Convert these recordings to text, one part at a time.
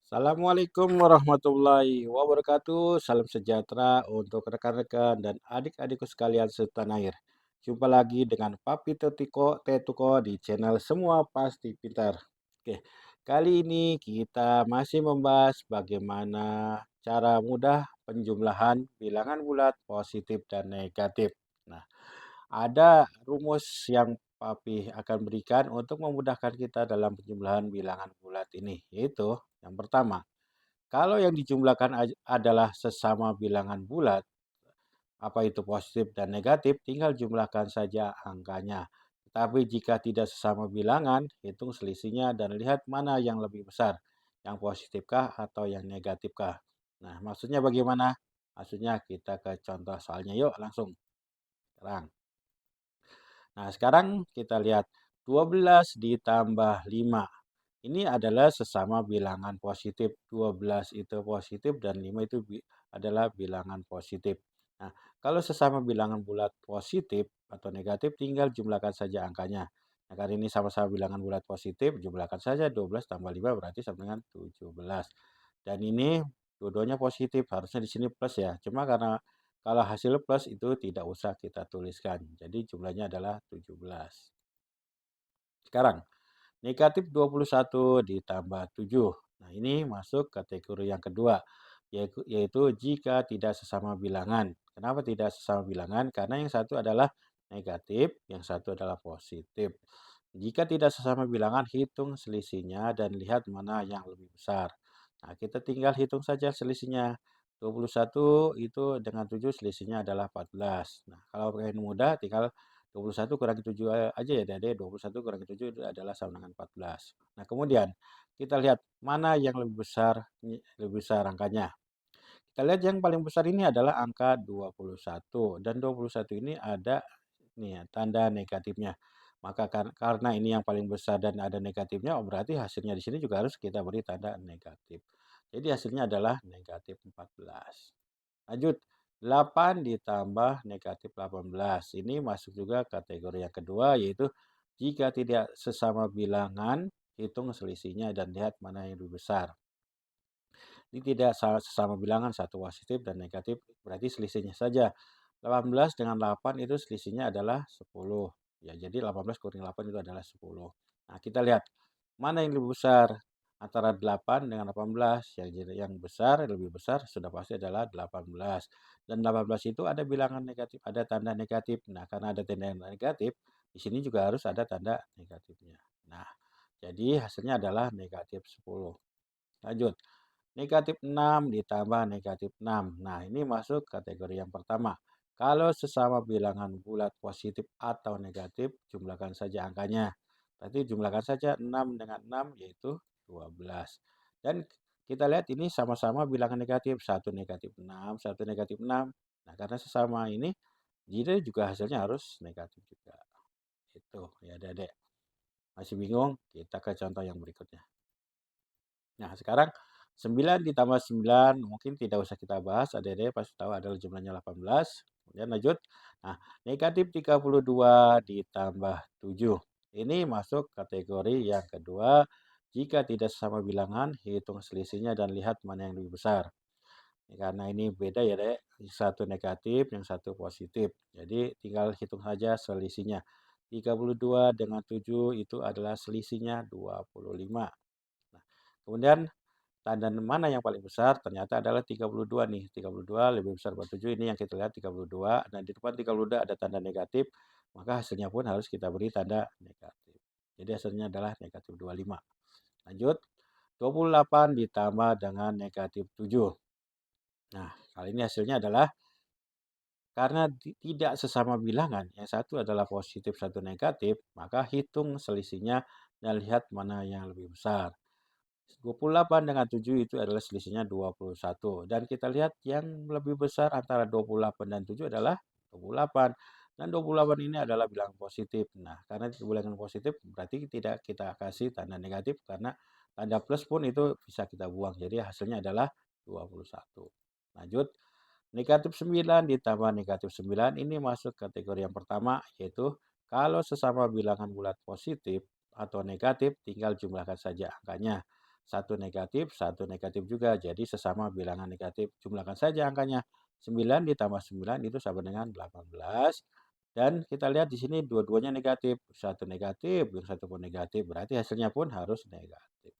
Assalamualaikum warahmatullahi wabarakatuh. Salam sejahtera untuk rekan-rekan dan adik-adikku sekalian setanah air. Jumpa lagi dengan Papi Tetuko di channel Semua Pasti Pintar. Oke, kali ini kita masih membahas bagaimana cara mudah penjumlahan bilangan bulat positif dan negatif. Nah, ada rumus yang Papi akan berikan untuk memudahkan kita dalam penjumlahan bilangan bulat ini, yaitu yang pertama, kalau yang dijumlahkan adalah sesama bilangan bulat, apa itu positif dan negatif, tinggal jumlahkan saja angkanya. Tetapi jika tidak sesama bilangan, hitung selisihnya dan lihat mana yang lebih besar, yang positifkah atau yang negatifkah. Nah, maksudnya bagaimana? Maksudnya kita ke contoh soalnya yuk langsung. Sekarang. Nah, sekarang kita lihat 12 ditambah 5. Ini adalah sesama bilangan positif. 12 itu positif dan 5 itu adalah bilangan positif. Nah, kalau sesama bilangan bulat positif atau negatif, tinggal jumlahkan saja angkanya. Nah, kali ini sama-sama bilangan bulat positif, jumlahkan saja 12 tambah 5 berarti sama dengan 17. Dan ini dua-duanya positif, harusnya di sini plus ya. Cuma karena kalau hasil plus itu tidak usah kita tuliskan. Jadi jumlahnya adalah 17. Sekarang, negatif 21 ditambah 7. Nah, ini masuk kategori yang kedua, yaitu jika tidak sesama bilangan. Kenapa tidak sesama bilangan? Karena yang satu adalah negatif, yang satu adalah positif. Jika tidak sesama bilangan, hitung selisihnya dan lihat mana yang lebih besar. Nah, kita tinggal hitung saja selisihnya. 21 itu dengan 7 selisihnya adalah 14. Nah, kalau pengen mudah tinggal 21 kurangi 7 aja ya Dede, 21 kurangi 7 itu adalah sama dengan 14. Nah, kemudian kita lihat mana yang lebih besar angkanya. Kita lihat yang paling besar ini adalah angka 21 dan 21 ini ada nih ya, tanda negatifnya. Maka karena ini yang paling besar dan ada negatifnya, oh berarti hasilnya di sini juga harus kita beri tanda negatif. Jadi hasilnya adalah negatif 14. Lanjut, 8 ditambah negatif 18. Ini masuk juga kategori yang kedua, yaitu jika tidak sesama bilangan, hitung selisihnya dan lihat mana yang lebih besar. Ini tidak sesama bilangan, satu positif dan negatif, berarti selisihnya saja. 18 dengan 8 itu selisihnya adalah 10. Ya, jadi 18 kurangi 8 itu adalah 10. Nah, kita lihat mana yang lebih besar antara 8 dengan 18. Yang besar, lebih besar sudah pasti adalah 18. Dan 18 itu ada bilangan negatif, ada tanda negatif. Nah, karena ada tanda negatif, di sini juga harus ada tanda negatifnya. Nah, jadi hasilnya adalah negatif 10. Lanjut. Negatif 6 ditambah negatif 6. Nah, ini masuk kategori yang pertama. Kalau sesama bilangan bulat positif atau negatif, jumlahkan saja angkanya. Berarti jumlahkan saja 6 dengan 6 yaitu 12. Dan kita lihat ini sama-sama bilangan negatif. Satu negatif 6, satu negatif 6. Nah, karena sesama ini, jadi juga hasilnya harus negatif juga. Itu ya, Dedek. Masih bingung? Kita ke contoh yang berikutnya. Nah, sekarang 9 ditambah 9 mungkin tidak usah kita bahas, adik-adik pasti tahu adalah jumlahnya 18. Kemudian lanjut. Nah, negatif 32 ditambah 7. Ini masuk kategori yang kedua. Jika tidak sama bilangan, hitung selisihnya dan lihat mana yang lebih besar. Karena ini beda ya, Dek. Satu negatif, yang satu positif. Jadi tinggal hitung saja selisihnya. 32 dengan 7 itu adalah selisihnya 25. Nah, kemudian tanda mana yang paling besar? Ternyata adalah 32 nih. 32 lebih besar dari 7. Ini yang kita lihat 32. Dan di depan 32 ada tanda negatif. Maka hasilnya pun harus kita beri tanda negatif. Jadi hasilnya adalah negatif 25. Lanjut. 28 ditambah dengan negatif 7. Nah, kali ini hasilnya adalah karena tidak sesama bilangan, yang satu adalah positif, satu negatif, maka hitung selisihnya dan lihat mana yang lebih besar. 28 dengan 7 itu adalah selisihnya 21. Dan kita lihat yang lebih besar antara 28 dan 7 adalah 28. Dan 28 ini adalah bilangan positif. Nah, karena itu bilangan positif berarti tidak kita kasih tanda negatif karena tanda plus pun itu bisa kita buang. Jadi hasilnya adalah 21. Lanjut, negatif 9 ditambah negatif 9 ini masuk kategori yang pertama, yaitu kalau sesama bilangan bulat positif atau negatif tinggal jumlahkan saja angkanya. satu negatif juga. Jadi sesama bilangan negatif. Jumlahkan saja angkanya. 9 ditambah 9 itu sama dengan 18. Dan kita lihat di sini dua-duanya negatif. Satu negatif, yang satu pun negatif. Berarti hasilnya pun harus negatif.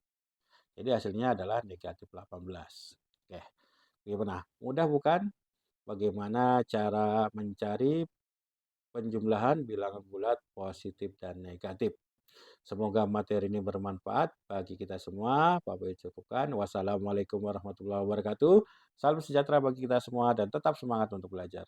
Jadi hasilnya adalah negatif 18. Oke, gimana? Mudah bukan? Bagaimana cara mencari penjumlahan bilangan bulat positif dan negatif? Semoga materi ini bermanfaat bagi kita semua. Pak Boy cukupkan. Wassalamualaikum warahmatullahi wabarakatuh. Salam sejahtera bagi kita semua dan tetap semangat untuk belajar.